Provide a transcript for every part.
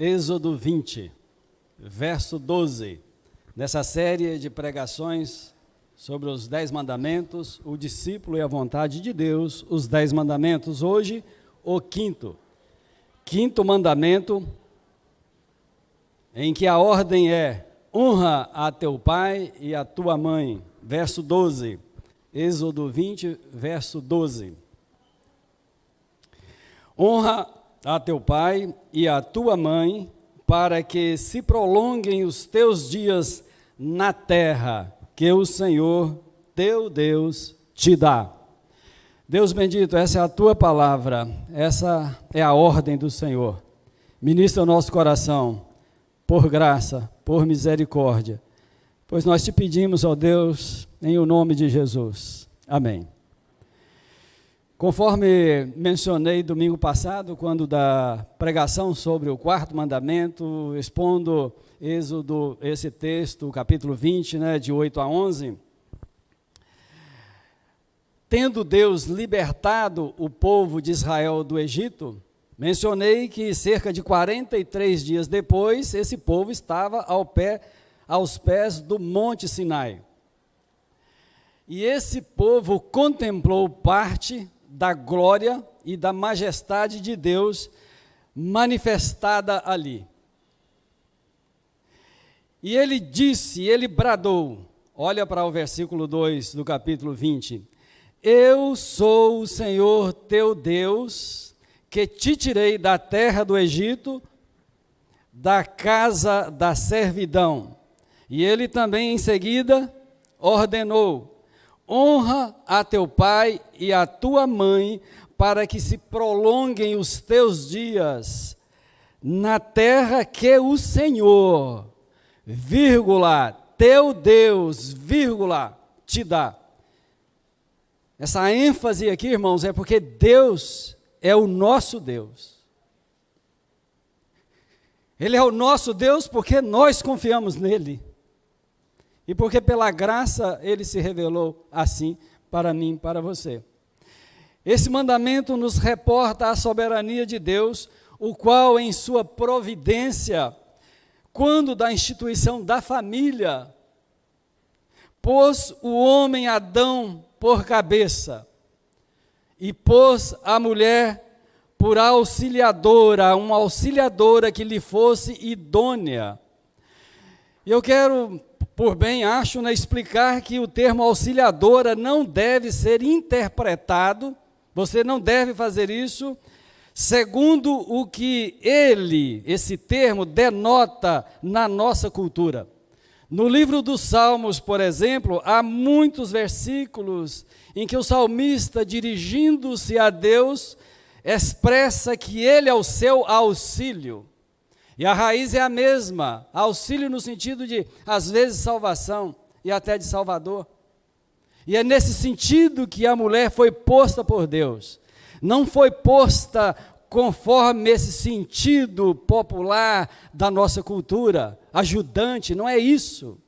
Êxodo 20, verso 12, nessa série de pregações sobre os 10 mandamentos, o discípulo e a vontade de Deus, os 10 mandamentos. Hoje, o quinto mandamento, em que a ordem é: honra a teu pai e a tua mãe. Verso 12, Êxodo 20, verso 12. Honra a teu pai e a tua mãe, para que se prolonguem os teus dias na terra que o Senhor teu Deus te dá. Deus bendito, essa é a tua palavra, essa é a ordem do Senhor. Ministra o nosso coração, por graça, por misericórdia, pois nós te pedimos, ó Deus, em o nome de Jesus. Amém. Conforme mencionei domingo passado, quando da pregação sobre o quarto mandamento, expondo Êxodo, esse texto, capítulo 20, de 8 a 11, tendo Deus libertado o povo de Israel do Egito, mencionei que cerca de 43 dias depois, esse povo estava aos pés do Monte Sinai. E esse povo contemplou parte da glória e da majestade de Deus manifestada ali. E ele disse, ele bradou, olha para o versículo 2 do capítulo 20, eu sou o Senhor teu Deus, que te tirei da terra do Egito, da casa da servidão. E ele também em seguida ordenou: honra a teu pai e a tua mãe, para que se prolonguem os teus dias na terra que o Senhor, teu Deus, te dá. Essa ênfase aqui, irmãos, é porque Deus é o nosso Deus. Ele é o nosso Deus porque nós confiamos nele. E porque pela graça ele se revelou assim para mim, para você. Esse mandamento nos reporta a soberania de Deus, o qual em sua providência, quando da instituição da família, pôs o homem Adão por cabeça e pôs a mulher por auxiliadora, uma auxiliadora que lhe fosse idônea. E eu quero, por bem acho, explicar que o termo auxiliadora não deve ser interpretado, você não deve fazer isso, segundo o que esse termo denota na nossa cultura. No livro dos Salmos, por exemplo, há muitos versículos em que o salmista, dirigindo-se a Deus, expressa que ele é o seu auxílio. E a raiz é a mesma, auxílio no sentido de, às vezes, salvação e até de salvador. E é nesse sentido que a mulher foi posta por Deus. Não foi posta conforme esse sentido popular da nossa cultura, ajudante, não é isso.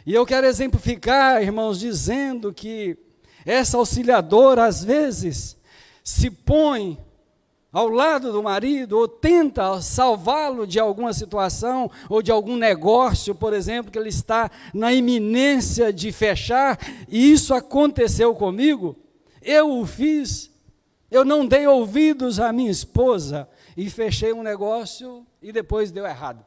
E eu quero exemplificar, irmãos, dizendo que essa auxiliadora, às vezes, se põe ao lado do marido, ou tenta salvá-lo de alguma situação, ou de algum negócio, por exemplo, que ele está na iminência de fechar, e isso aconteceu comigo, eu o fiz, eu não dei ouvidos à minha esposa, e fechei um negócio, e depois deu errado.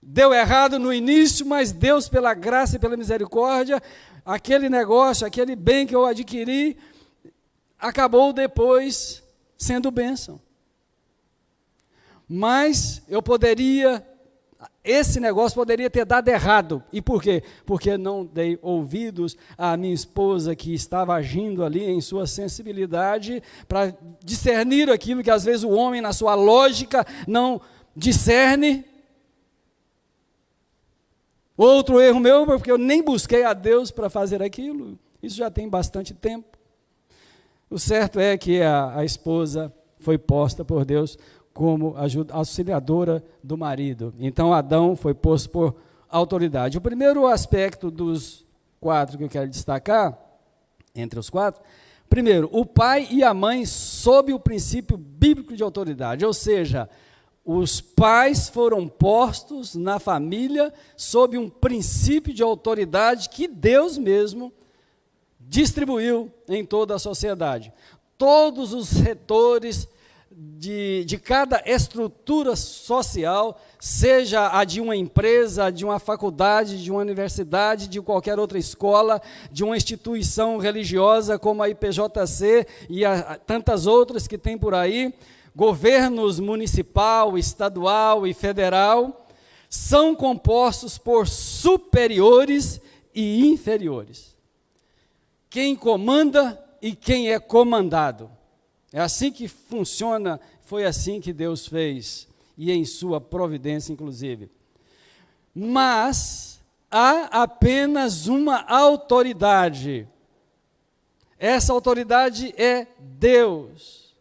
Deu errado no início, mas Deus, pela graça e pela misericórdia, aquele negócio, aquele bem que eu adquiri, acabou depois sendo bênção. Mas esse negócio poderia ter dado errado. E por quê? Porque não dei ouvidos à minha esposa, que estava agindo ali em sua sensibilidade, para discernir aquilo que às vezes o homem, na sua lógica, não discerne. Outro erro meu, porque eu nem busquei a Deus para fazer aquilo. Isso já tem bastante tempo. O certo é que a esposa foi posta por Deus como auxiliadora do marido. Então, Adão foi posto por autoridade. O primeiro aspecto dos 4 que eu quero destacar, entre os 4, Primeiro, o pai e a mãe sob o princípio bíblico de autoridade, ou seja, os pais foram postos na família sob um princípio de autoridade que Deus mesmo distribuiu em toda a sociedade. Todos os setores de cada estrutura social, seja a de uma empresa, de uma faculdade, de uma universidade, de qualquer outra escola, de uma instituição religiosa como a IPJC e tantas outras que tem por aí, governos municipal, estadual e federal, são compostos por superiores e inferiores. Quem comanda e quem é comandado. É assim que funciona, foi assim que Deus fez, e em sua providência, inclusive. Mas há apenas uma autoridade. Essa autoridade é Deus,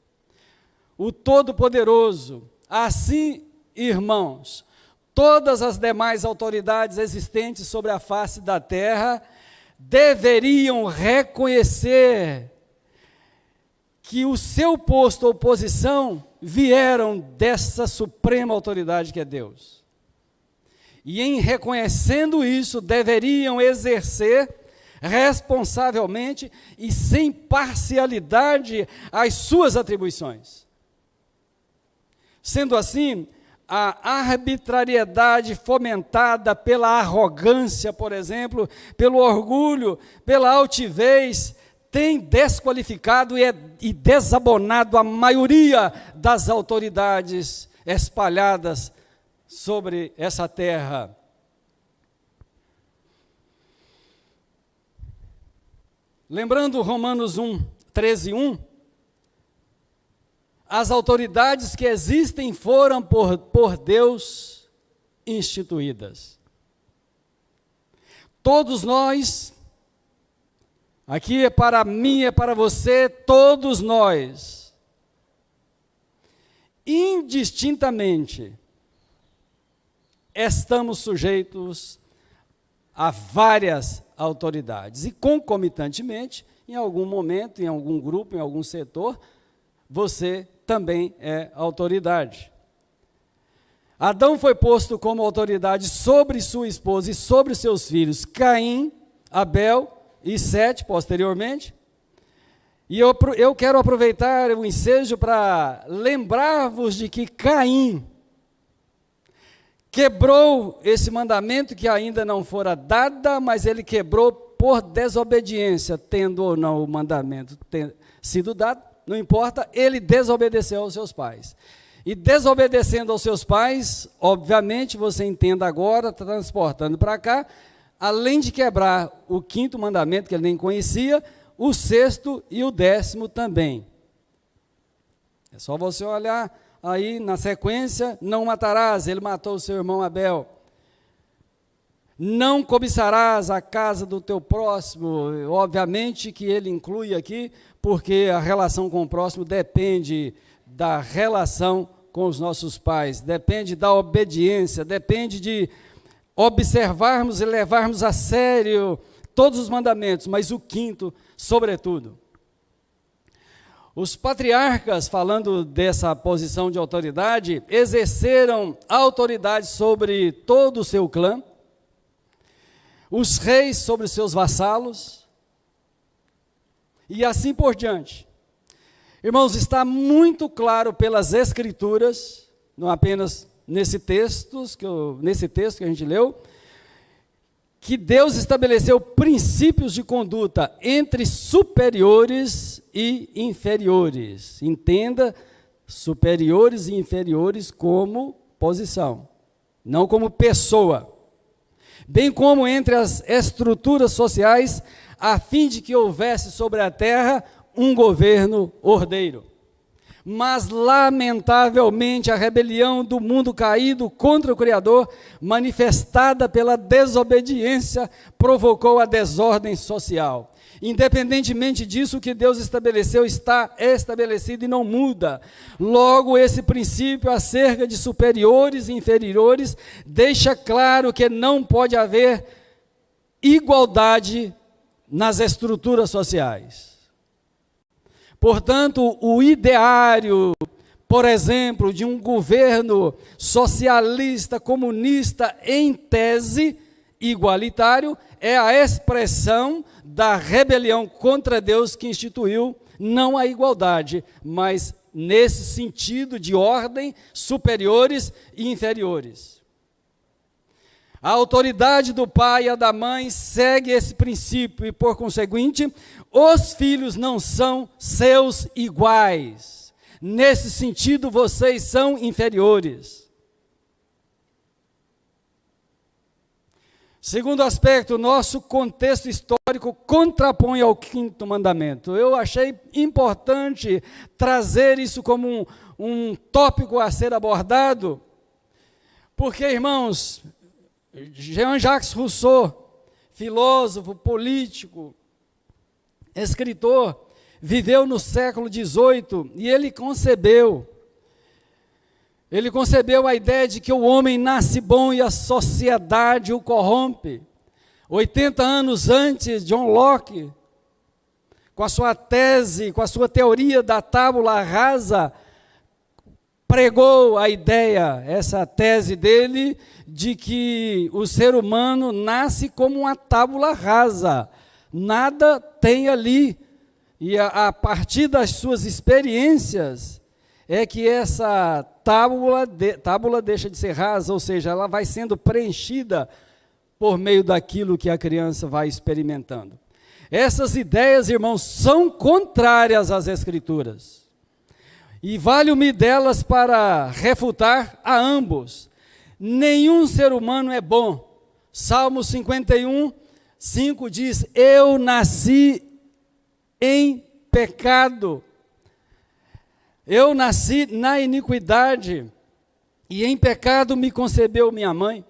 o Todo-Poderoso. Assim, irmãos, todas as demais autoridades existentes sobre a face da terra deveriam reconhecer que o seu posto ou posição vieram dessa suprema autoridade que é Deus. E em reconhecendo isso, deveriam exercer responsavelmente e sem parcialidade as suas atribuições. Sendo assim, a arbitrariedade fomentada pela arrogância, por exemplo, pelo orgulho, pela altivez, tem desqualificado e desabonado a maioria das autoridades espalhadas sobre essa terra. Lembrando Romanos 13:1, as autoridades que existem foram por Deus instituídas. Todos nós, aqui é para mim, é para você, todos nós, indistintamente, estamos sujeitos a várias autoridades. E concomitantemente, em algum momento, em algum grupo, em algum setor, você também é autoridade. Adão foi posto como autoridade sobre sua esposa e sobre seus filhos, Caim, Abel e Sete, posteriormente. E eu quero aproveitar o ensejo para lembrar-vos de que Caim quebrou esse mandamento que ainda não fora dado, mas ele quebrou por desobediência, tendo ou não o mandamento sido dado, não importa, ele desobedeceu aos seus pais. E desobedecendo aos seus pais, obviamente, você entenda agora, transportando para cá, além de quebrar o 5º mandamento, que ele nem conhecia, o 6º e o 10º também. É só você olhar aí na sequência, não matarás, ele matou o seu irmão Abel. Não cobiçarás a casa do teu próximo, obviamente que ele inclui aqui, porque a relação com o próximo depende da relação com os nossos pais, depende da obediência, depende de observarmos e levarmos a sério todos os mandamentos, mas o 5º, sobretudo. Os patriarcas, falando dessa posição de autoridade, exerceram autoridade sobre todo o seu clã, os reis sobre os seus vassalos, e assim por diante. Irmãos, está muito claro pelas Escrituras, não apenas nesse texto que a gente leu, que Deus estabeleceu princípios de conduta entre superiores e inferiores. Entenda, superiores e inferiores como posição, não como pessoa. Bem como entre as estruturas sociais, a fim de que houvesse sobre a terra um governo ordeiro. Mas, lamentavelmente, a rebelião do mundo caído contra o Criador, manifestada pela desobediência, provocou a desordem social. Independentemente disso, o que Deus estabeleceu está estabelecido e não muda. Logo, esse princípio acerca de superiores e inferiores deixa claro que não pode haver igualdade nas estruturas sociais. Portanto, o ideário, por exemplo, de um governo socialista, comunista, em tese, igualitário, é a expressão da rebelião contra Deus que instituiu não a igualdade, mas nesse sentido de ordem, superiores e inferiores. A autoridade do pai e a da mãe segue esse princípio e, por conseguinte, os filhos não são seus iguais. Nesse sentido, vocês são inferiores. Segundo aspecto, nosso contexto histórico contrapõe ao quinto mandamento. Eu achei importante trazer isso como um tópico a ser abordado, porque, irmãos, Jean-Jacques Rousseau, filósofo, político, escritor, viveu no século XVIII e ele concebeu a ideia de que o homem nasce bom e a sociedade o corrompe. 80 anos antes, John Locke, com a sua tese, com a sua teoria da tábula rasa, pregou a ideia, essa tese dele, de que o ser humano nasce como uma tábula rasa, nada tem ali, e a partir das suas experiências, é que essa tábula deixa de ser rasa, ou seja, ela vai sendo preenchida por meio daquilo que a criança vai experimentando. Essas ideias, irmãos, são contrárias às Escrituras. E valho-me delas para refutar a ambos. Nenhum ser humano é bom. Salmo 51, 5 diz: eu nasci em pecado. Eu nasci na iniquidade, e em pecado me concebeu minha mãe.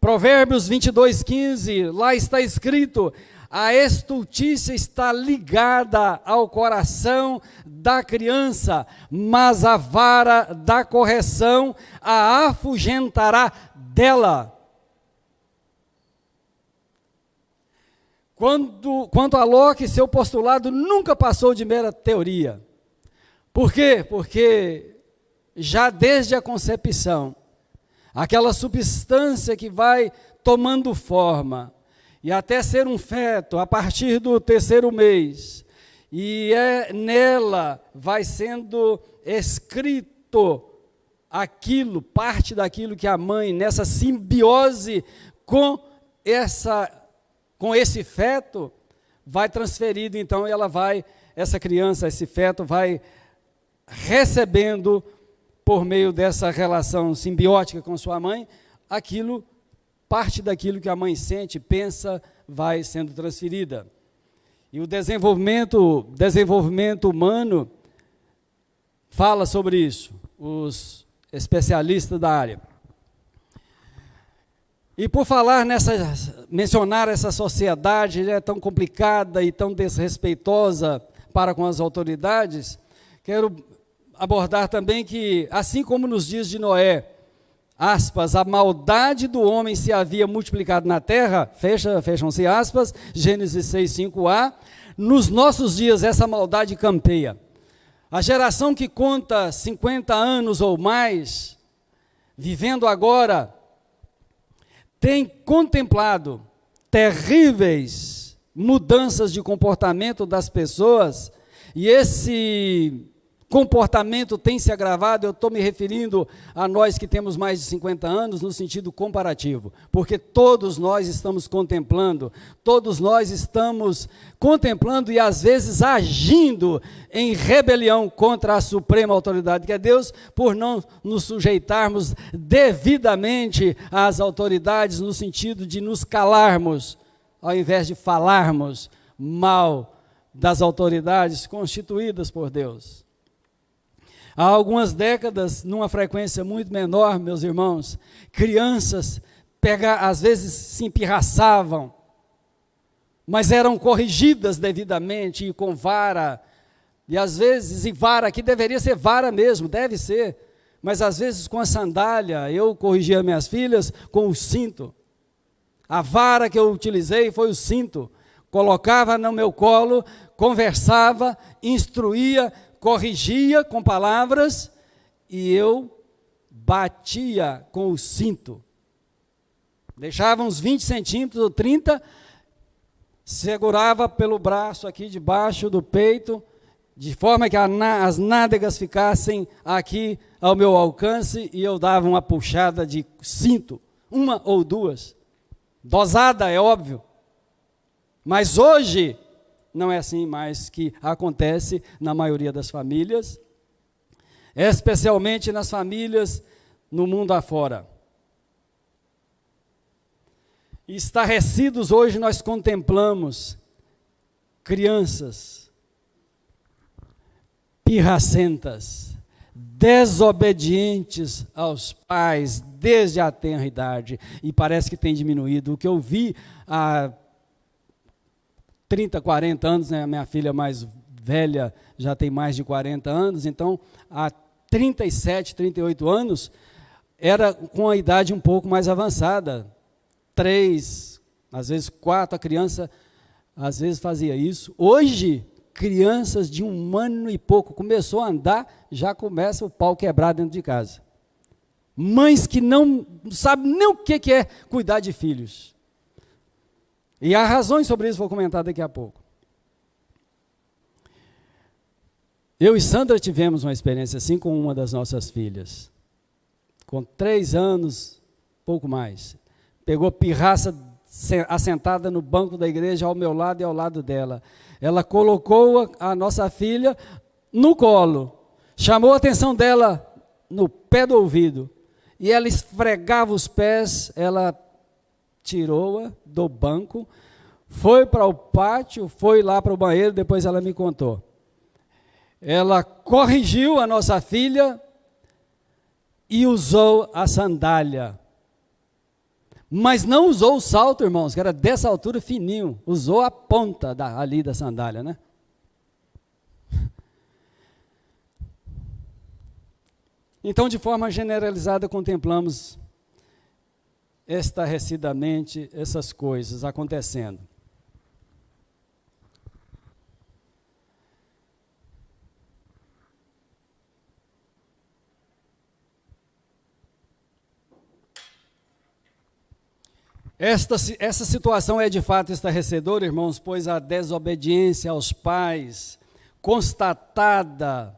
Provérbios 22, 15, lá está escrito: a estultícia está ligada ao coração da criança, mas a vara da correção a afugentará dela. Quanto a Locke, seu postulado nunca passou de mera teoria. Por quê? Porque já desde a concepção, aquela substância que vai tomando forma, e até ser um feto, a partir do 3º mês, e nela vai sendo escrito aquilo, parte daquilo que a mãe, nessa simbiose com esse feto, vai transferido, então essa criança, esse feto vai recebendo, por meio dessa relação simbiótica com sua mãe, parte daquilo que a mãe sente, pensa, vai sendo transferida. E o desenvolvimento humano fala sobre isso, os especialistas da área. E por mencionar essa sociedade tão complicada e tão desrespeitosa para com as autoridades, quero abordar também que, assim como nos dias de Noé, aspas, a maldade do homem se havia multiplicado na terra, fecham-se aspas, Gênesis 6, 5a, nos nossos dias essa maldade campeia. A geração que conta 50 anos ou mais, vivendo agora, tem contemplado terríveis mudanças de comportamento das pessoas, e esse comportamento tem se agravado. Eu estou me referindo a nós que temos mais de 50 anos no sentido comparativo, porque todos nós estamos contemplando e às vezes agindo em rebelião contra a suprema autoridade que é Deus, por não nos sujeitarmos devidamente às autoridades, no sentido de nos calarmos, ao invés de falarmos mal das autoridades constituídas por Deus. Há algumas décadas, numa frequência muito menor, meus irmãos, crianças às vezes se empirraçavam, mas eram corrigidas devidamente e com vara, e às vezes, vara que deveria ser vara mesmo, deve ser, mas às vezes com a sandália. Eu corrigia minhas filhas com o cinto. A vara que eu utilizei foi o cinto. colocava no meu colo, conversava, instruía, corrigia com palavras e eu batia com o cinto. Deixava uns 20 centímetros ou 30, segurava pelo braço aqui debaixo do peito, de forma que as nádegas ficassem aqui ao meu alcance e eu dava uma puxada de cinto, uma ou duas. Dosada, é óbvio. Mas hoje não é assim mais que acontece na maioria das famílias, especialmente nas famílias no mundo afora. Estarrecidos hoje nós contemplamos crianças pirracentas, desobedientes aos pais desde a tenra idade, e parece que tem diminuído. O que eu vi há 30, 40 anos, né? A minha filha mais velha já tem mais de 40 anos, então há 37, 38 anos, era com a idade um pouco mais avançada, 3, às vezes 4, a criança às vezes fazia isso. Hoje, crianças de 1 ano e pouco, começou a andar, já começa o pau quebrar dentro de casa. Mães que não sabem nem o que é cuidar de filhos. E há razões sobre isso, vou comentar daqui a pouco. Eu e Sandra tivemos uma experiência assim com uma das nossas filhas. Com 3 anos, pouco mais. Pegou pirraça assentada no banco da igreja ao meu lado e ao lado dela. Ela colocou a nossa filha no colo, chamou a atenção dela no pé do ouvido, e ela esfregava os pés, ela tirou-a do banco, foi para o pátio, foi lá para o banheiro, depois ela me contou. Ela corrigiu a nossa filha e usou a sandália. Mas não usou o salto, irmãos, que era dessa altura fininho. Usou a ponta ali da sandália, né? Então, de forma generalizada, contemplamos estarrecidamente essas coisas acontecendo. Essa situação é de fato estarrecedora, irmãos, pois a desobediência aos pais, constatada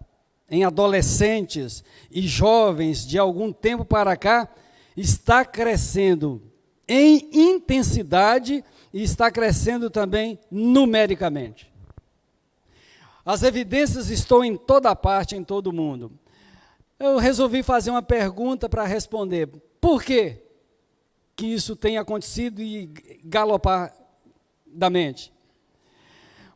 em adolescentes e jovens de algum tempo para cá, está crescendo em intensidade e está crescendo também numericamente. As evidências estão em toda parte, em todo o mundo. Eu resolvi fazer uma pergunta para responder. Por quê que isso tem acontecido e galopadamente?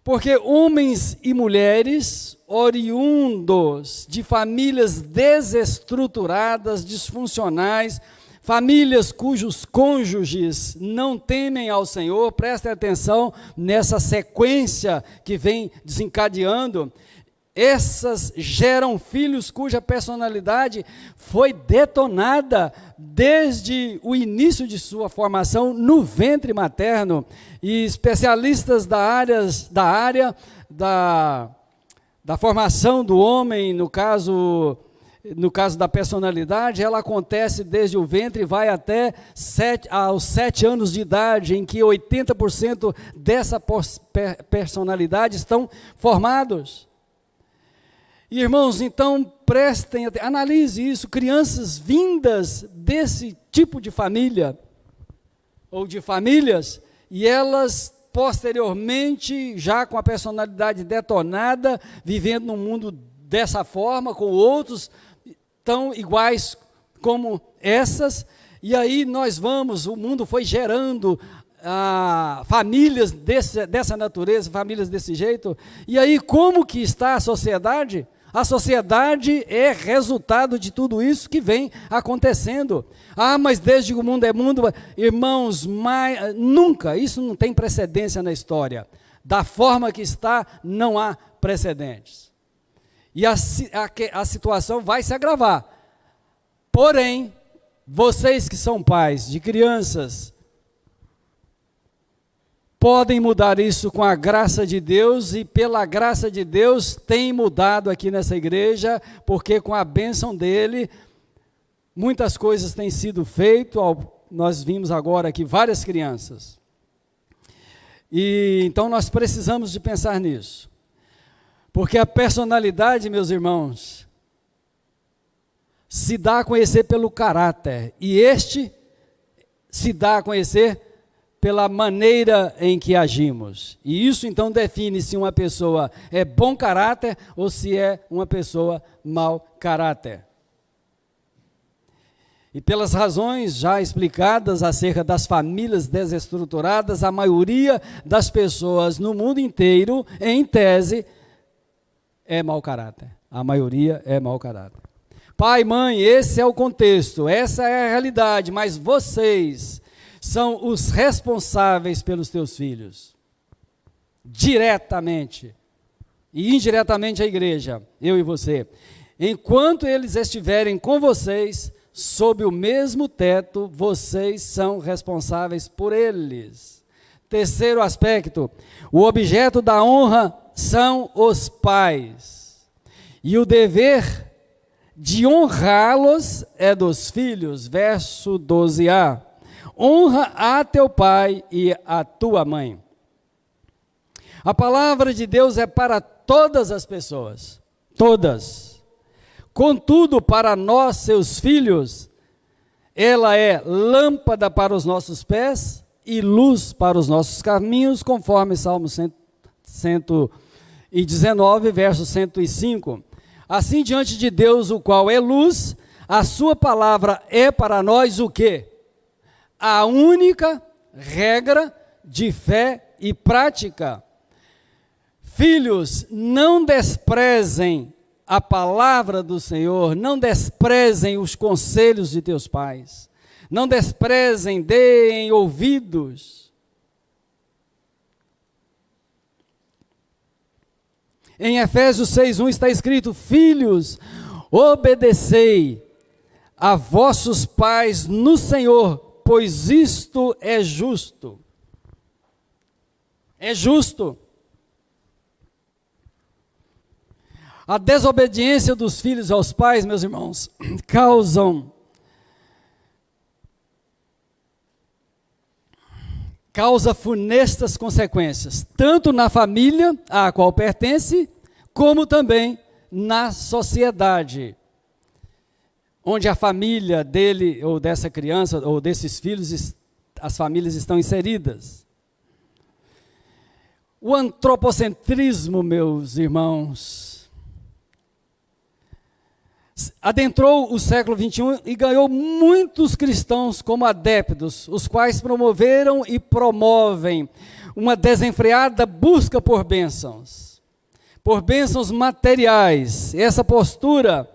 Porque homens e mulheres oriundos de famílias desestruturadas, disfuncionais, famílias cujos cônjuges não temem ao Senhor, prestem atenção nessa sequência que vem desencadeando, essas geram filhos cuja personalidade foi detonada desde o início de sua formação no ventre materno, e especialistas da área da formação do homem, no caso da personalidade, ela acontece desde o ventre e vai até aos 7 anos de idade, em que 80% dessa personalidade estão formados. Irmãos, então prestem atenção, analise isso, crianças vindas desse tipo de família, ou de famílias, e elas posteriormente, já com a personalidade detonada, vivendo num mundo dessa forma, com outros tão iguais como essas, e aí o mundo foi gerando famílias dessa natureza, famílias desse jeito, e aí como que está a sociedade? A sociedade é resultado de tudo isso que vem acontecendo. Mas desde que o mundo é mundo, irmãos, nunca, isso não tem precedência na história. Da forma que está, não há precedentes. E a situação vai se agravar. Porém, vocês que são pais de crianças, podem mudar isso com a graça de Deus, e pela graça de Deus tem mudado aqui nessa igreja, porque com a bênção dele, muitas coisas têm sido feitas. Nós vimos agora aqui várias crianças. E então nós precisamos de pensar nisso. Porque a personalidade, meus irmãos, se dá a conhecer pelo caráter, e este se dá a conhecer pela maneira em que agimos. E isso então define se uma pessoa é bom caráter ou se é uma pessoa mau caráter. E pelas razões já explicadas acerca das famílias desestruturadas, a maioria das pessoas no mundo inteiro, em tese, é mau caráter. A maioria é mau caráter. Pai, mãe, esse é o contexto, essa é a realidade, mas vocês são os responsáveis pelos teus filhos, diretamente e indiretamente a igreja, eu e você. Enquanto eles estiverem com vocês, sob o mesmo teto, vocês são responsáveis por eles. Terceiro aspecto, o objeto da honra são os pais, e o dever de honrá-los é dos filhos, verso 12a. Honra a teu pai e a tua mãe. A palavra de Deus é para todas as pessoas, todas. Contudo, para nós, seus filhos, ela é lâmpada para os nossos pés e luz para os nossos caminhos, conforme Salmo 119, verso 105. Assim, diante de Deus, o qual é luz, a sua palavra é para nós o quê? A única regra de fé e prática. Filhos, não desprezem a palavra do Senhor, não desprezem os conselhos de teus pais, não desprezem, deem ouvidos. Em Efésios 6:1 está escrito: filhos, obedecei a vossos pais no Senhor, pois isto é justo. É justo. A desobediência dos filhos aos pais, meus irmãos, causa funestas consequências, tanto na família à qual pertence, como também na sociedade, onde a família dele, ou dessa criança, ou desses filhos, as famílias estão inseridas. O antropocentrismo, meus irmãos, adentrou o século XXI e ganhou muitos cristãos como adeptos, os quais promoveram e promovem uma desenfreada busca por bênçãos materiais. Essa postura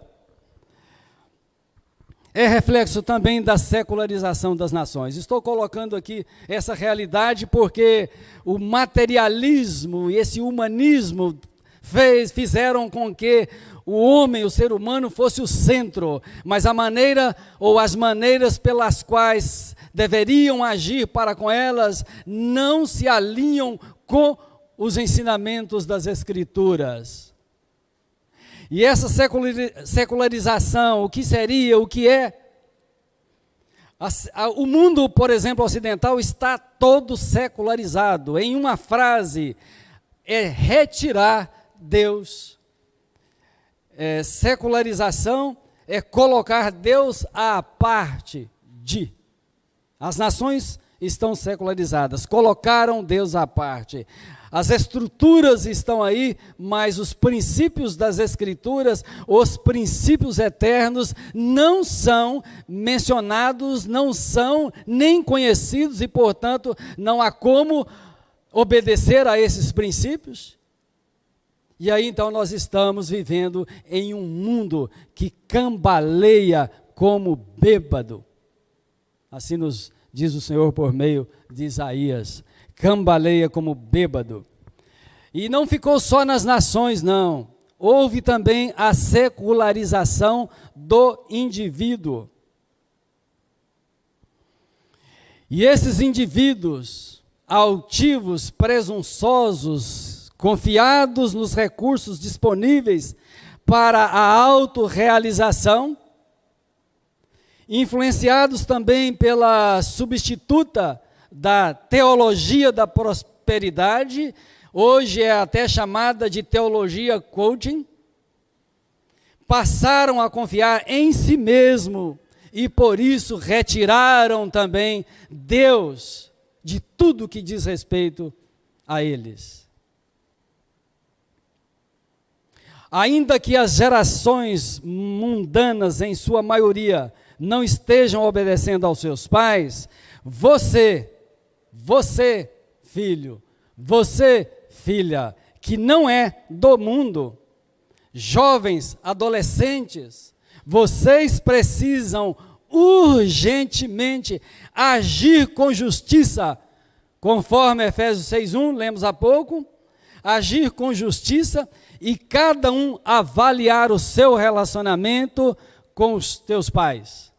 é reflexo também da secularização das nações. Estou colocando aqui essa realidade porque o materialismo e esse humanismo fizeram com que o homem, o ser humano, fosse o centro, mas a maneira ou as maneiras pelas quais deveriam agir para com elas não se alinham com os ensinamentos das Escrituras. E essa secularização, o que seria, o que é? O mundo, por exemplo, ocidental está todo secularizado. Em uma frase, é retirar Deus. Secularização é colocar Deus à parte de. As nações estão secularizadas, colocaram Deus à parte. As estruturas estão aí, mas os princípios das Escrituras, os princípios eternos, não são mencionados, não são nem conhecidos, e, portanto, não há como obedecer a esses princípios. E aí, então, nós estamos vivendo em um mundo que cambaleia como bêbado. Assim nos diz o Senhor por meio de Isaías. Cambaleia como bêbado. E não ficou só nas nações, não. Houve também a secularização do indivíduo. E esses indivíduos, altivos, presunçosos, confiados nos recursos disponíveis para a autorrealização, influenciados também pela substituta da teologia da prosperidade, hoje é até chamada de teologia coaching, passaram a confiar em si mesmo e por isso retiraram também Deus de tudo que diz respeito a eles. Ainda que as gerações mundanas, em sua maioria, não estejam obedecendo aos seus pais, você, filho, você, filha, que não é do mundo, jovens, adolescentes, vocês precisam urgentemente agir com justiça, conforme Efésios 6:1, lemos há pouco, agir com justiça e cada um avaliar o seu relacionamento com os teus pais.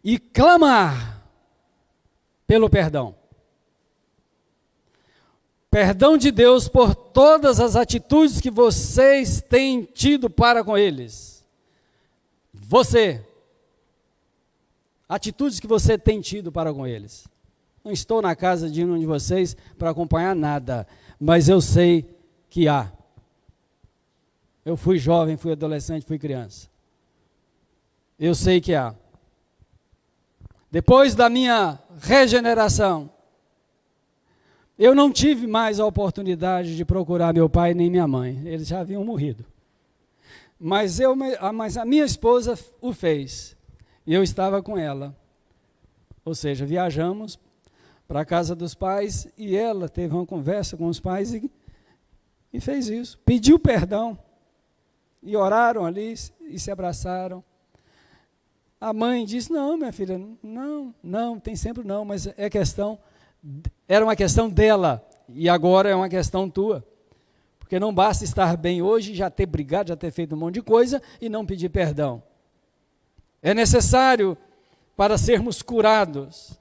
E clamar pelo perdão. Perdão de Deus por todas as atitudes que vocês têm tido para com eles. Atitudes que você tem tido para com eles. Não estou na casa de um de vocês para acompanhar nada, mas eu sei que há. Eu fui jovem, fui adolescente, fui criança. Eu sei que há. Depois da minha regeneração, eu não tive mais a oportunidade de procurar meu pai nem minha mãe. Eles já haviam morrido. Mas a minha esposa o fez. E eu estava com ela. Ou seja, viajamos para a casa dos pais e ela teve uma conversa com os pais e fez isso. Pediu perdão. E oraram ali e se abraçaram. A mãe disse, não, minha filha, não, tem sempre não, mas era uma questão dela, e agora é uma questão tua. Porque não basta estar bem hoje, já ter brigado, já ter feito um monte de coisa, e não pedir perdão. É necessário para sermos curados.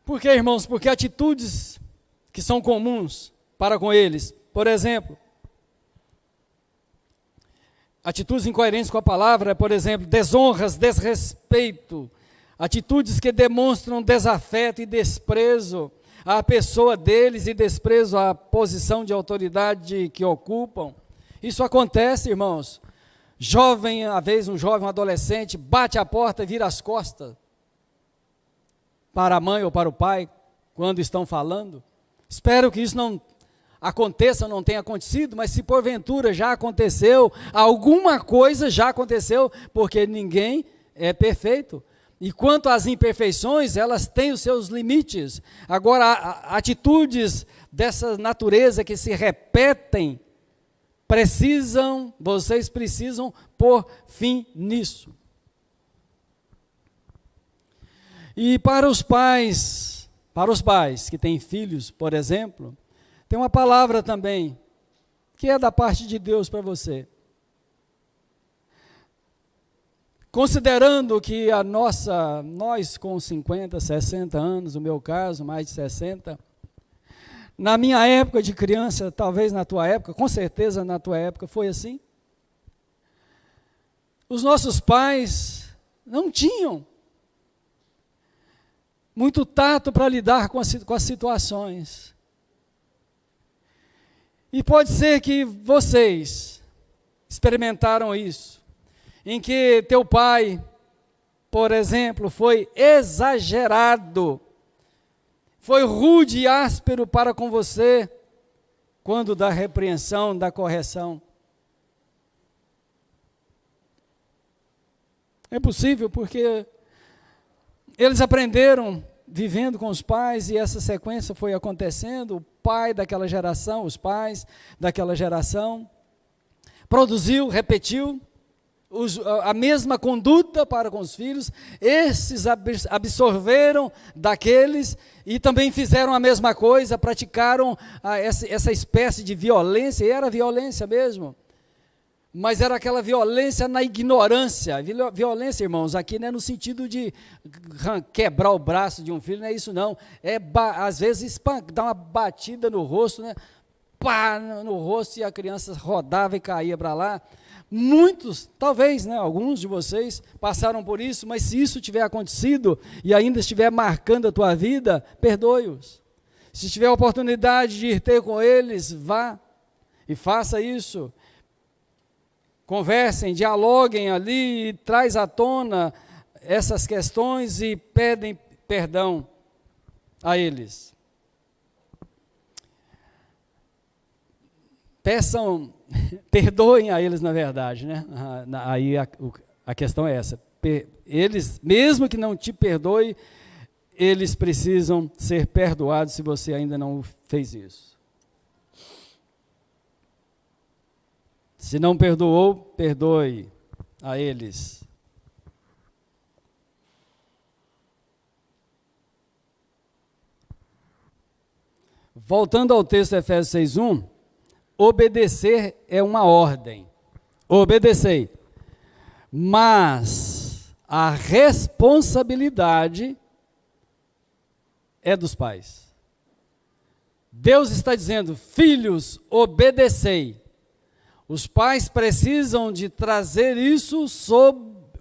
Por quê, irmãos? Porque atitudes que são comuns para com eles, por exemplo, atitudes incoerentes com a palavra, por exemplo, desonras, desrespeito, atitudes que demonstram desafeto e desprezo à pessoa deles e desprezo à posição de autoridade que ocupam. Isso acontece, irmãos. Um jovem, um adolescente, bate a porta e vira as costas para a mãe ou para o pai, quando estão falando. Espero que isso não aconteça, não tenha acontecido, mas se porventura já aconteceu, alguma coisa já aconteceu, porque ninguém é perfeito. E quanto às imperfeições, elas têm os seus limites. Agora, atitudes dessa natureza que se repetem, vocês precisam pôr fim nisso. E para os pais que têm filhos, por exemplo, tem uma palavra também, que é da parte de Deus para você. Considerando que nós com 50, 60 anos, no meu caso, mais de 60, na minha época de criança, talvez na tua época, com certeza na tua época foi assim. Os nossos pais não tinham muito tato para lidar com as situações. E pode ser que vocês experimentaram isso, em que teu pai, por exemplo, foi exagerado, foi rude e áspero para com você, quando da repreensão, da correção. É possível porque eles aprenderam vivendo com os pais e essa sequência foi acontecendo. O pai daquela geração, os pais daquela geração, produziu, repetiu a mesma conduta para com os filhos, esses absorveram daqueles e também fizeram a mesma coisa, praticaram essa espécie de violência, e era violência mesmo, mas era aquela violência na ignorância. Violência, irmãos, aqui não é no sentido de quebrar o braço de um filho, não é isso não. Às vezes dar uma batida no rosto, né? Pá, no rosto, e a criança rodava e caía para lá. Muitos, talvez, né, alguns de vocês passaram por isso, mas se isso tiver acontecido e ainda estiver marcando a tua vida, perdoe-os. Se tiver a oportunidade de ir ter com eles, vá e faça isso. Conversem, dialoguem ali, e traz à tona essas questões e pedem perdão a eles. Perdoem a eles, na verdade, né? Aí a questão é essa. Eles, mesmo que não te perdoe, eles precisam ser perdoados se você ainda não fez isso. Se não perdoou, perdoe a eles. Voltando ao texto de Efésios 6:1, obedecer é uma ordem. Obedecei. Mas a responsabilidade é dos pais. Deus está dizendo: filhos, obedecei. Os pais precisam de trazer isso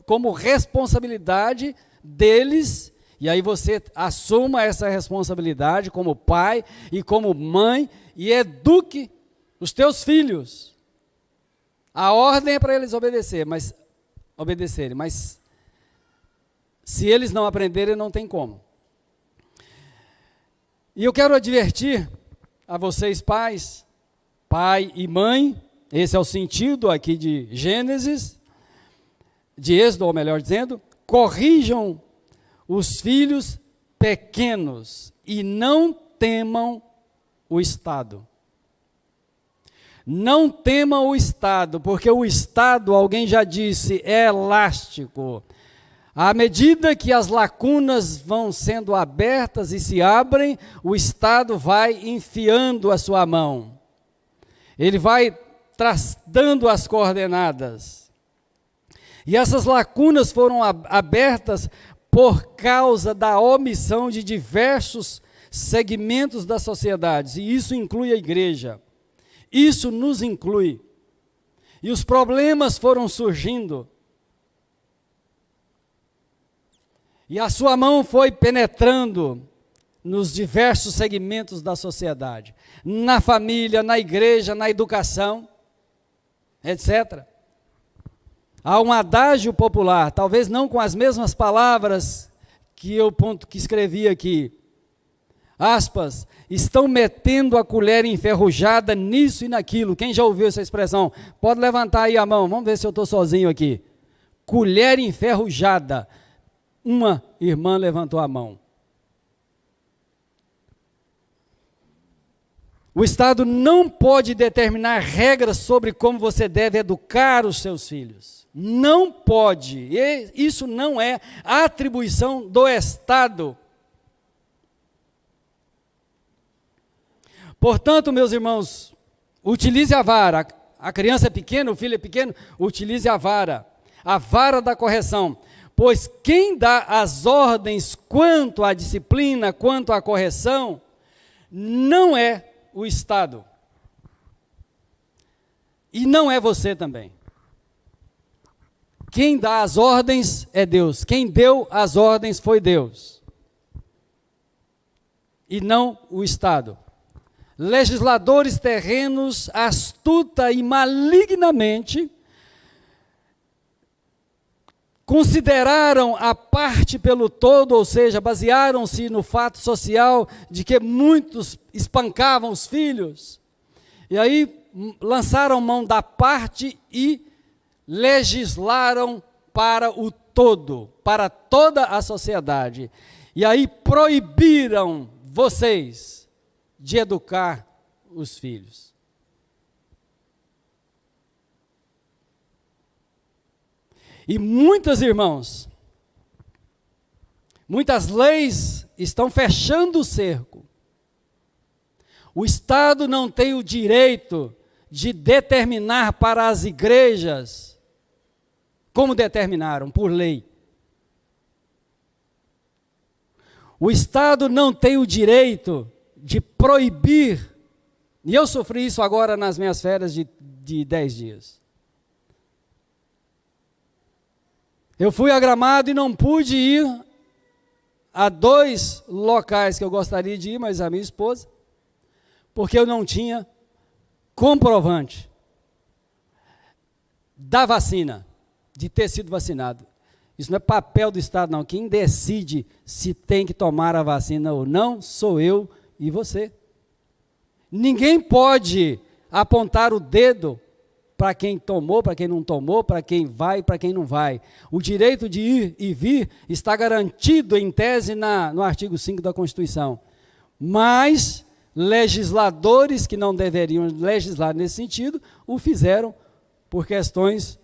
como responsabilidade deles, e aí você assuma essa responsabilidade como pai e como mãe, e eduque os teus filhos. A ordem é para eles obedecerem, mas se eles não aprenderem, não tem como. E eu quero advertir a vocês, pais, pai e mãe, esse é o sentido aqui de Gênesis, de Êxodo, ou melhor dizendo, corrijam os filhos pequenos e não temam o Estado. Não temam o Estado, porque o Estado, alguém já disse, é elástico. À medida que as lacunas vão sendo abertas e se abrem, o Estado vai enfiando a sua mão. Ele vai dando as coordenadas. E essas lacunas foram abertas por causa da omissão de diversos segmentos da sociedade, e isso inclui a igreja. Isso nos inclui. E os problemas foram surgindo. E a sua mão foi penetrando nos diversos segmentos da sociedade, na família, na igreja, na educação, etc. Há um adágio popular, talvez não com as mesmas palavras que escrevi aqui. Aspas, estão metendo a colher enferrujada nisso e naquilo. Quem já ouviu essa expressão? Pode levantar aí a mão, vamos ver se eu estou sozinho aqui. Colher enferrujada. Uma irmã levantou a mão. O Estado não pode determinar regras sobre como você deve educar os seus filhos. Não pode. E isso não é atribuição do Estado. Portanto, meus irmãos, utilize a vara. A criança é pequena, o filho é pequeno, utilize a vara da correção. Pois quem dá as ordens quanto à disciplina, quanto à correção, não é o Estado. E não é você também. Quem dá as ordens é Deus. Quem deu as ordens foi Deus. E não o Estado. Legisladores terrenos, astuta e malignamente, consideraram a parte pelo todo, ou seja, basearam-se no fato social de que muitos espancavam os filhos, e aí lançaram mão da parte e legislaram para o todo, para toda a sociedade, e aí proibiram vocês de educar os filhos. E muitos irmãos, muitas leis estão fechando o cerco. O Estado não tem o direito de determinar para as igrejas como determinaram, por lei. O Estado não tem o direito de proibir, e eu sofri isso agora nas minhas férias de 10 dias. Eu fui a Gramado e não pude ir a 2 locais que eu gostaria de ir, mas a minha esposa, porque eu não tinha comprovante da vacina, de ter sido vacinado. Isso não é papel do Estado, não. Quem decide se tem que tomar a vacina ou não, sou eu e você. Ninguém pode apontar o dedo para quem tomou, para quem não tomou, para quem vai e para quem não vai. O direito de ir e vir está garantido em tese no artigo 5 da Constituição. Mas legisladores que não deveriam legislar nesse sentido, o fizeram por questões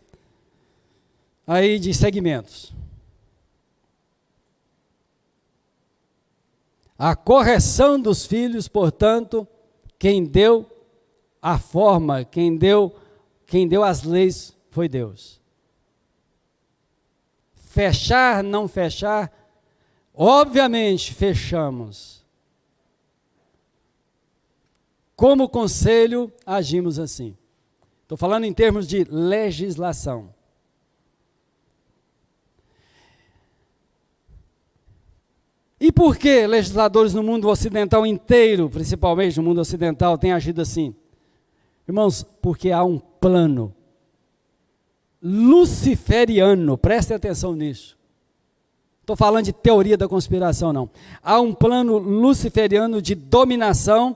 aí de segmentos. A correção dos filhos, portanto, quem deu a forma, quem deu as leis foi Deus. Fechar, não fechar, obviamente fechamos. Como conselho, agimos assim. Estou falando em termos de legislação. E por que legisladores no mundo ocidental inteiro, principalmente no mundo ocidental, têm agido assim? Irmãos, porque há um plano luciferiano, prestem atenção nisso. Estou falando de teoria da conspiração, não. Há um plano luciferiano de dominação,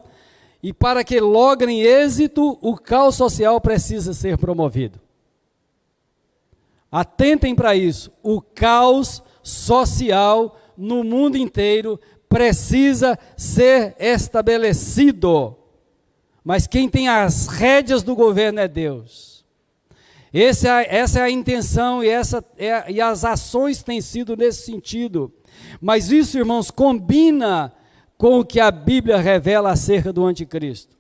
e para que logrem êxito, o caos social precisa ser promovido. Atentem para isso. O caos social no mundo inteiro precisa ser estabelecido. Mas quem tem as rédeas do governo é Deus. Essa é a intenção e as ações têm sido nesse sentido. Mas isso, irmãos, combina com o que a Bíblia revela acerca do anticristo.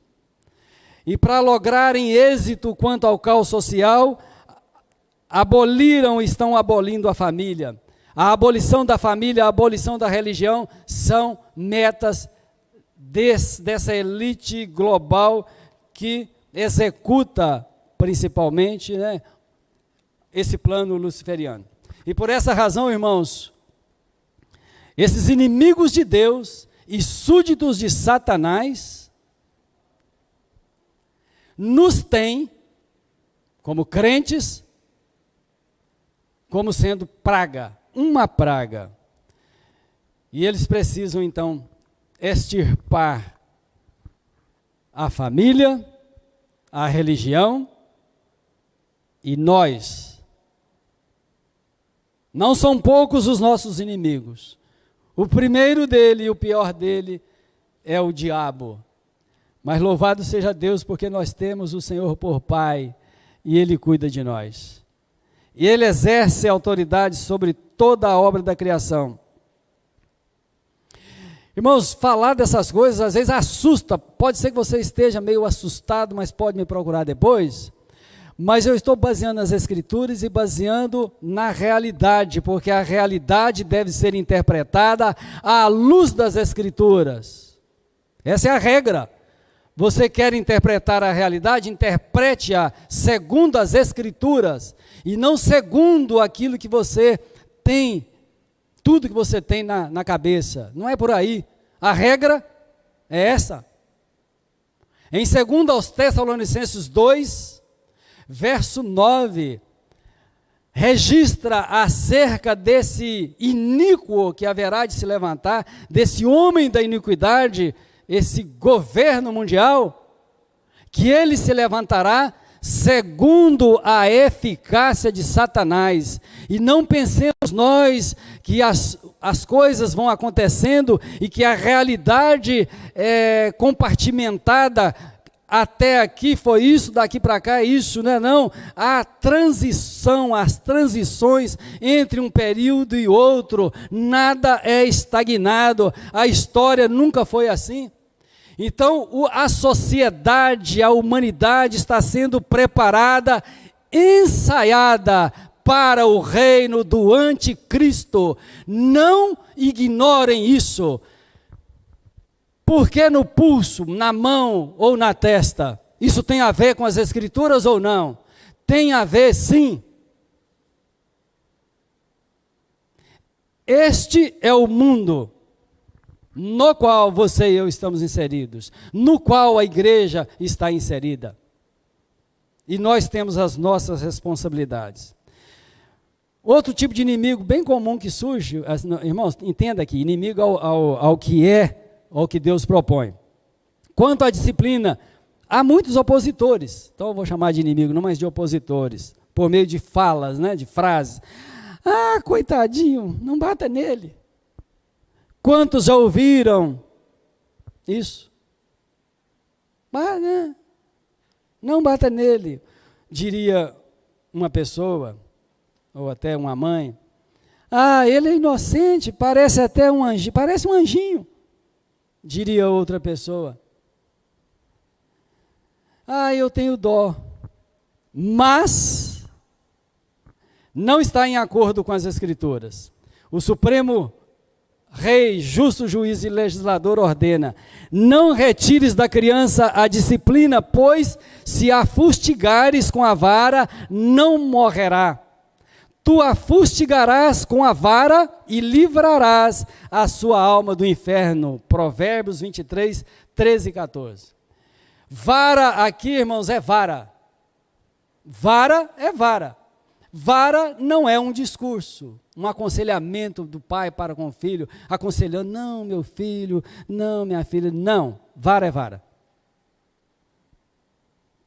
E para lograrem êxito quanto ao caos social, estão abolindo a família. A abolição da família, a abolição da religião são metas dessa elite global que executa principalmente, né, esse plano luciferiano. E por essa razão, irmãos, esses inimigos de Deus e súditos de Satanás nos têm, como crentes, como sendo praga, uma praga. E eles precisam, então, extirpar a família, a religião e nós. Não são poucos os nossos inimigos. O primeiro dele e o pior dele é o diabo. Mas louvado seja Deus, porque nós temos o Senhor por Pai e Ele cuida de nós. E Ele exerce autoridade sobre toda a obra da criação. Irmãos, falar dessas coisas às vezes assusta. Pode ser que você esteja meio assustado, mas pode me procurar depois. Mas eu estou baseando nas Escrituras e baseando na realidade, porque a realidade deve ser interpretada à luz das Escrituras. Essa é a regra. Você quer interpretar a realidade? Interprete-a segundo as Escrituras, e não segundo aquilo que você tem, tudo que você tem na cabeça. Não é por aí. A regra é essa. Em 2 Tessalonicenses 2, verso 9, registra acerca desse iníquo que haverá de se levantar, desse homem da iniquidade, esse governo mundial, que ele se levantará segundo a eficácia de Satanás. E não pensemos nós que as coisas vão acontecendo e que a realidade é compartimentada. Até aqui foi isso, daqui para cá é isso, não é não? A transição, as transições entre um período e outro, nada é estagnado, a história nunca foi assim. Então, a sociedade, a humanidade está sendo preparada, ensaiada para o reino do anticristo. Não ignorem isso. Porque no pulso, na mão ou na testa? Isso tem a ver com as Escrituras ou não? Tem a ver, sim. Este é o mundo no qual você e eu estamos inseridos, no qual a igreja está inserida. E nós temos as nossas responsabilidades. Outro tipo de inimigo bem comum que surge, irmãos, entenda aqui, inimigo ao que Deus propõe. Quanto à disciplina, há muitos opositores, então eu vou chamar de inimigo, não mais de opositores, por meio de falas, né, de frases. Ah, coitadinho, não bata nele. Quantos já ouviram isso? Ah, né? Não bata nele, diria uma pessoa, ou até uma mãe. Ah, ele é inocente, parece até um anjinho, parece um anjinho, diria outra pessoa. Ah, eu tenho dó, mas não está em acordo com as Escrituras. O Supremo Rei, justo juiz e legislador ordena: não retires da criança a disciplina, pois se a fustigares com a vara, não morrerá. Tu a fustigarás com a vara e livrarás a sua alma do inferno. Provérbios 23, 13 e 14. Vara aqui, irmãos, é vara. Vara é vara. Vara não é um discurso, um aconselhamento do pai para com o filho, aconselhando, não, meu filho, não, minha filha, não, vara é vara.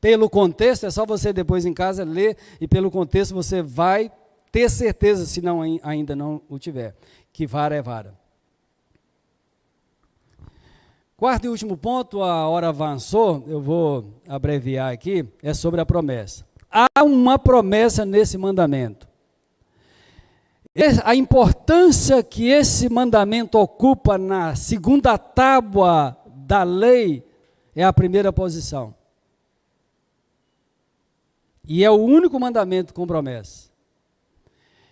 Pelo contexto, é só você depois em casa ler, e pelo contexto você vai ter certeza, se não, ainda não o tiver, que vara é vara. Quarto e último ponto, a hora avançou, eu vou abreviar aqui, é sobre a promessa. Há uma promessa nesse mandamento. A importância que esse mandamento ocupa na segunda tábua da lei é a primeira posição. E é o único mandamento com promessa.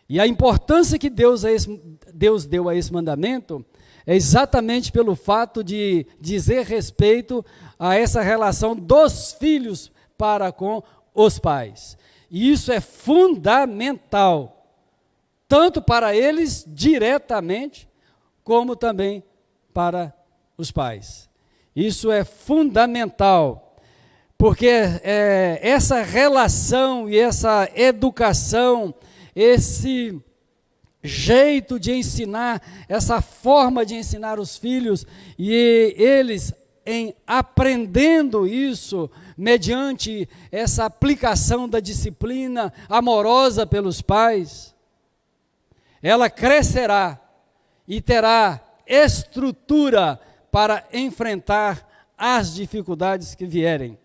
E a importância que Deus deu a esse mandamento é exatamente pelo fato de dizer respeito a essa relação dos filhos para com os pais. E isso é fundamental, tanto para eles diretamente, como também para os pais. Isso é fundamental, porque essa relação e essa educação, esse jeito de ensinar, essa forma de ensinar os filhos, e eles em aprendendo isso, mediante essa aplicação da disciplina amorosa pelos pais, ela crescerá e terá estrutura para enfrentar as dificuldades que vierem.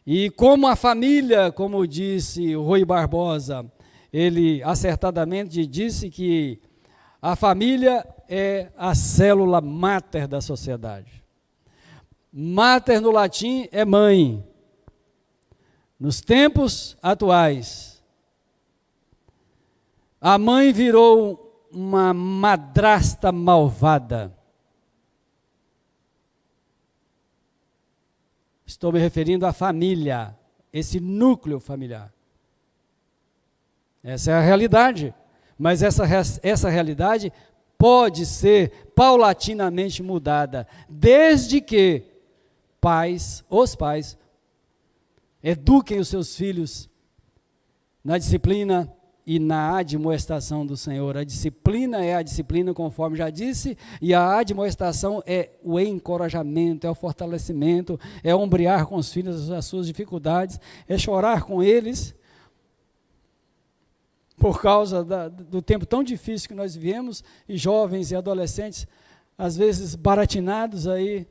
E como a família, como disse o Rui Barbosa, ele acertadamente disse que a família é a célula máter da sociedade. Mater no latim é mãe. Nos tempos atuais, a mãe virou uma madrasta malvada. Estou me referindo à família, esse núcleo familiar. Essa é a realidade, mas essa realidade pode ser paulatinamente mudada, desde que os pais, eduquem os seus filhos na disciplina e na admoestação do Senhor. A disciplina é a disciplina, conforme já disse, e a admoestação é o encorajamento, é o fortalecimento, é ombrear com os filhos as suas dificuldades, é chorar com eles, por causa do tempo tão difícil que nós vivemos, e jovens e adolescentes, às vezes baratinados aí,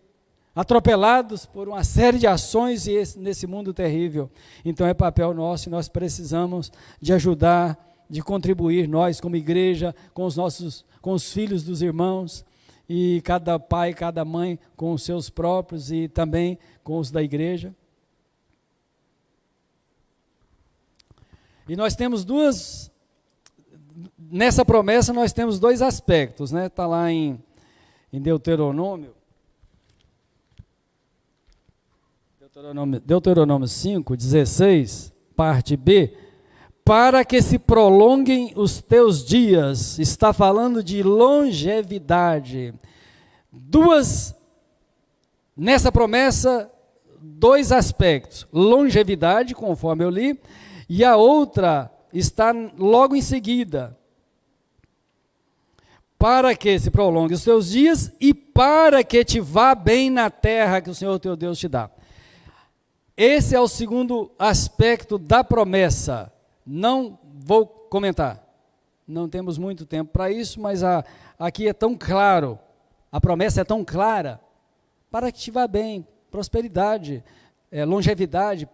atropelados por uma série de ações nesse mundo terrível. Então é papel nosso, e nós precisamos de ajudar, de contribuir, nós como igreja, com os filhos dos irmãos, e cada pai, cada mãe com os seus próprios e também com os da igreja. E nós temos nessa promessa nós temos dois aspectos, né? Está lá em Deuteronômio 5:16, parte B, para que se prolonguem os teus dias. Está falando de longevidade. Nessa promessa, dois aspectos: longevidade, conforme eu li, e a outra está logo em seguida: para que se prolongue os teus dias e para que te vá bem na terra que o Senhor teu Deus te dá. Esse é o segundo aspecto da promessa. Não vou comentar, não temos muito tempo para isso, mas aqui é tão claro, a promessa é tão clara: para que te vá bem, prosperidade, longevidade,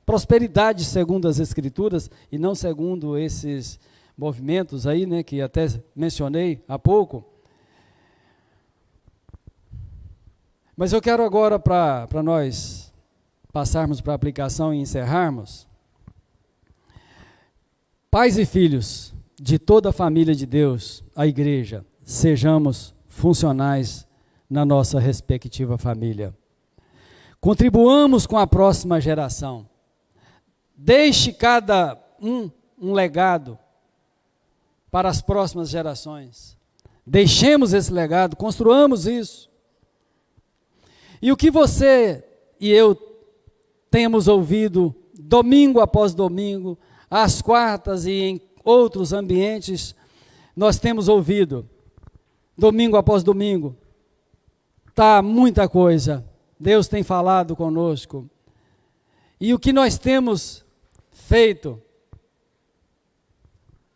prosperidade segundo as Escrituras e não segundo esses movimentos aí, né, que até mencionei há pouco. Mas eu quero agora, para nós passarmos para a aplicação e encerrarmos, pais e filhos de toda a família de Deus, a igreja, sejamos funcionais na nossa respectiva família. Contribuamos com a próxima geração. Deixe cada um legado para as próximas gerações. Deixemos esse legado, construamos isso. E o que você e eu temos ouvido domingo após domingo, às quartas e em outros ambientes, nós temos ouvido, domingo após domingo, tá muita coisa, Deus tem falado conosco, e o que nós temos feito,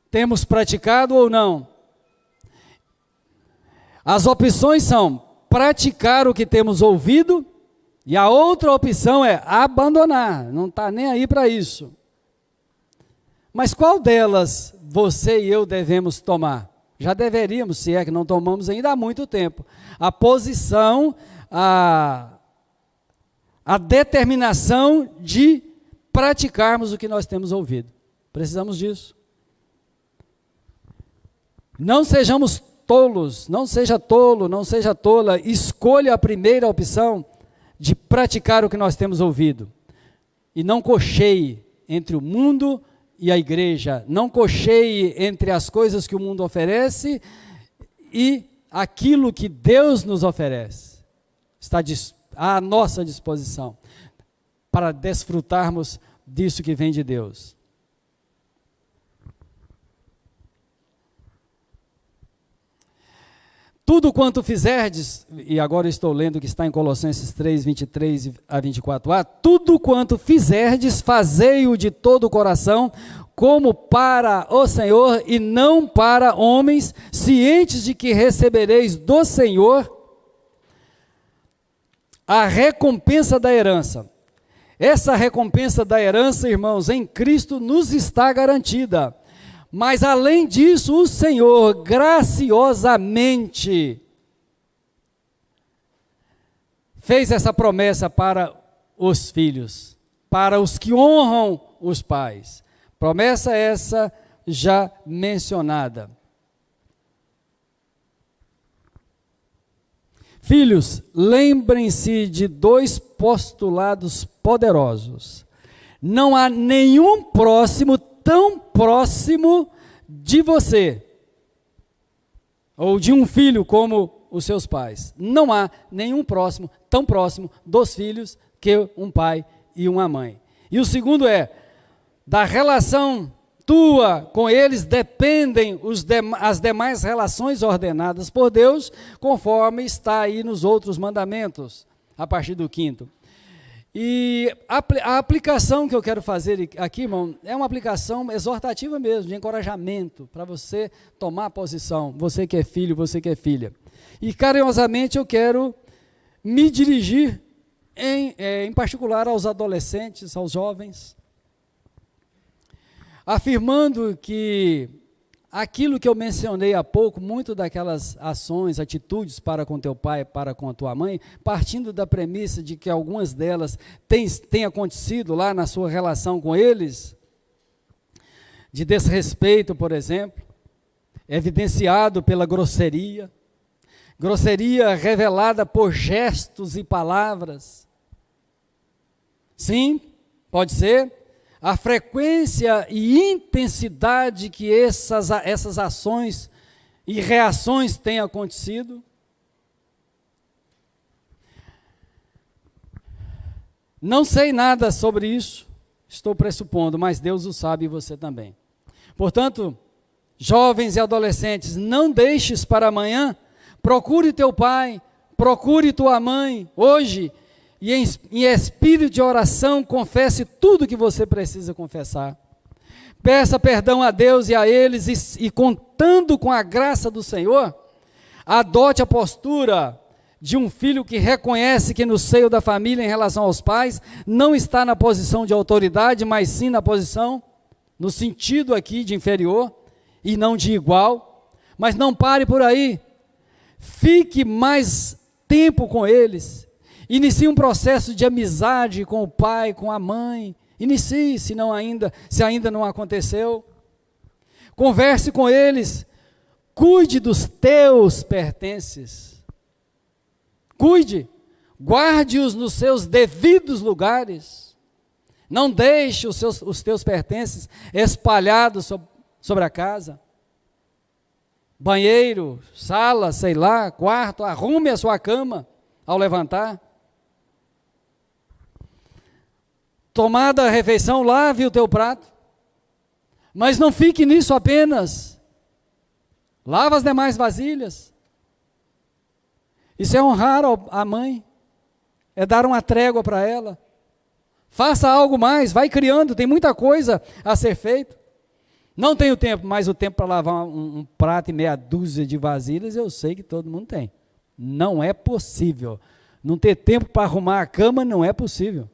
temos praticado ou não? As opções são praticar o que temos ouvido, e a outra opção é abandonar, não está nem aí para isso. Mas qual delas você e eu devemos tomar? Já deveríamos, se é que não tomamos ainda há muito tempo. A posição, a determinação de praticarmos o que nós temos ouvido. Precisamos disso. Não sejamos tolos, não seja tolo, não seja tola, escolha a primeira opção de praticar o que nós temos ouvido. E não cocheie entre o mundo e a igreja, não cocheie entre as coisas que o mundo oferece e aquilo que Deus nos oferece. Está à nossa disposição para desfrutarmos disso que vem de Deus. Tudo quanto fizerdes, e agora estou lendo o que está em Colossenses 3, 23 a 24a, tudo quanto fizerdes, fazei-o de todo o coração, como para o Senhor e não para homens, cientes de que recebereis do Senhor a recompensa da herança. Essa recompensa da herança, irmãos, em Cristo nos está garantida. Mas além disso, o Senhor graciosamente fez essa promessa para os filhos, para os que honram os pais. Promessa essa já mencionada. Filhos, lembrem-se de dois postulados poderosos. Não há nenhum próximo tão próximo de você, ou de um filho como os seus pais. Não há nenhum próximo, tão próximo dos filhos que um pai e uma mãe. E o segundo é, da relação tua com eles dependem as demais relações ordenadas por Deus, conforme está aí nos outros mandamentos, a partir do 5º. E a aplicação que eu quero fazer aqui, irmão, é uma aplicação exortativa mesmo, de encorajamento, para você tomar posição, você que é filho, você que é filha. E carinhosamente eu quero me dirigir, em particular, aos adolescentes, aos jovens, afirmando que aquilo que eu mencionei há pouco, muito daquelas ações, atitudes para com teu pai, para com a tua mãe, partindo da premissa de que algumas delas têm acontecido lá na sua relação com eles, de desrespeito, por exemplo, evidenciado pela grosseria revelada por gestos e palavras. Sim, pode ser. A frequência e intensidade que essas ações e reações têm acontecido. Não sei nada sobre isso, estou pressupondo, mas Deus o sabe e você também. Portanto, jovens e adolescentes, não deixes para amanhã, procure teu pai, procure tua mãe, hoje, e em espírito de oração, confesse tudo que você precisa confessar. Peça perdão a Deus e a eles, e contando com a graça do Senhor, adote a postura de um filho que reconhece que no seio da família, em relação aos pais, não está na posição de autoridade, mas sim na posição, no sentido aqui de inferior, e não de igual. Mas não pare por aí, fique mais tempo com eles, inicie um processo de amizade com o pai, com a mãe. Inicie, se ainda não aconteceu. Converse com eles. Cuide dos teus pertences. Cuide. Guarde-os nos seus devidos lugares. Não deixe os teus pertences espalhados sobre a casa. Banheiro, sala, sei lá, quarto. Arrume a sua cama ao levantar. Tomada a refeição, lave o teu prato, mas não fique nisso apenas. Lava as demais vasilhas. Isso é honrar a mãe, é dar uma trégua para ela. Faça algo mais, vai criando, tem muita coisa a ser feito. Não tenho tempo, mas o tempo para lavar um prato e meia dúzia de vasilhas, eu sei que todo mundo tem. Não é possível. Não ter tempo para arrumar a cama não é possível.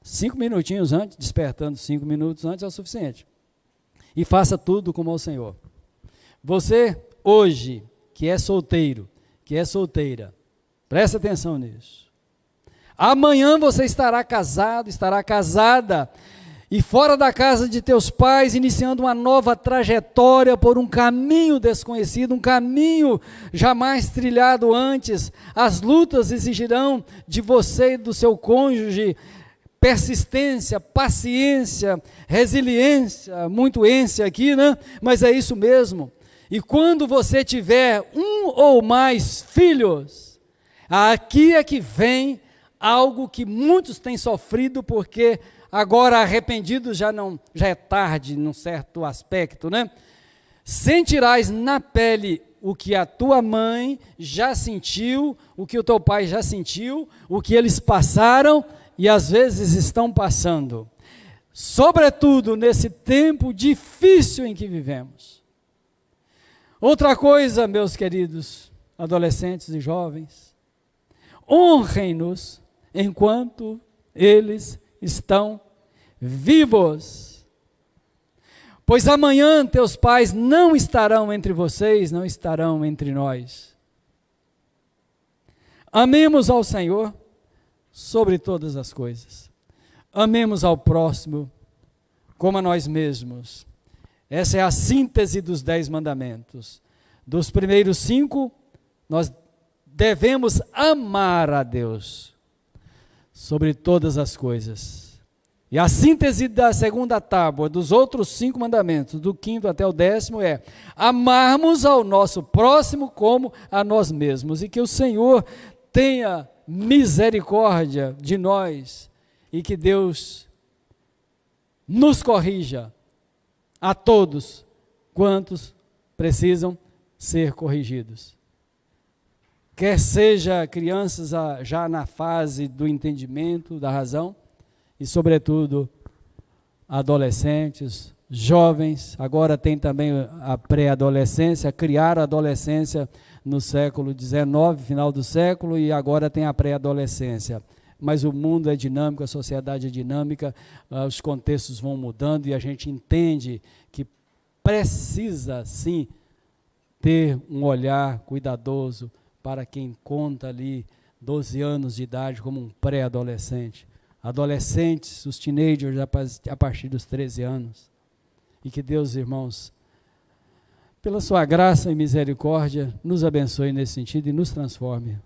5 minutinhos antes, despertando 5 minutos antes é o suficiente. E faça tudo como ao Senhor. Você, hoje, que é solteiro, que é solteira, presta atenção nisso. Amanhã você estará casado, estará casada, e fora da casa de teus pais, iniciando uma nova trajetória por um caminho desconhecido, um caminho jamais trilhado antes. As lutas exigirão de você e do seu cônjuge persistência, paciência, resiliência, muito ência aqui, né? Mas é isso mesmo. E quando você tiver um ou mais filhos, aqui é que vem algo que muitos têm sofrido, porque agora arrependidos já é tarde num certo aspecto, né? Sentirás na pele o que a tua mãe já sentiu, o que o teu pai já sentiu, o que eles passaram e às vezes estão passando, sobretudo nesse tempo difícil em que vivemos. Outra coisa, meus queridos adolescentes e jovens, honrem-nos enquanto eles estão vivos, pois amanhã teus pais não estarão entre vocês, não estarão entre nós. Amemos ao Senhor sobre todas as coisas. Amemos ao próximo como a nós mesmos. Essa é a síntese dos 10 mandamentos. Dos primeiros 5, nós devemos amar a Deus sobre todas as coisas. E a síntese da segunda tábua, dos outros 5 mandamentos, do 5º até o 10º, é amarmos ao nosso próximo como a nós mesmos. E que o Senhor tenha misericórdia de nós e que Deus nos corrija a todos quantos precisam ser corrigidos. Quer seja crianças já na fase do entendimento, da razão, e sobretudo adolescentes, jovens, agora tem também a pré-adolescência, criar a adolescência no século XIX, final do século, e agora tem a pré-adolescência. mas o mundo é dinâmico, a sociedade é dinâmica, os contextos vão mudando e a gente entende que precisa, sim, ter um olhar cuidadoso para quem conta ali 12 anos de idade como um pré-adolescente. Adolescentes, os teenagers a partir dos 13 anos. E que Deus, irmãos, pela sua graça e misericórdia, nos abençoe nesse sentido e nos transforme.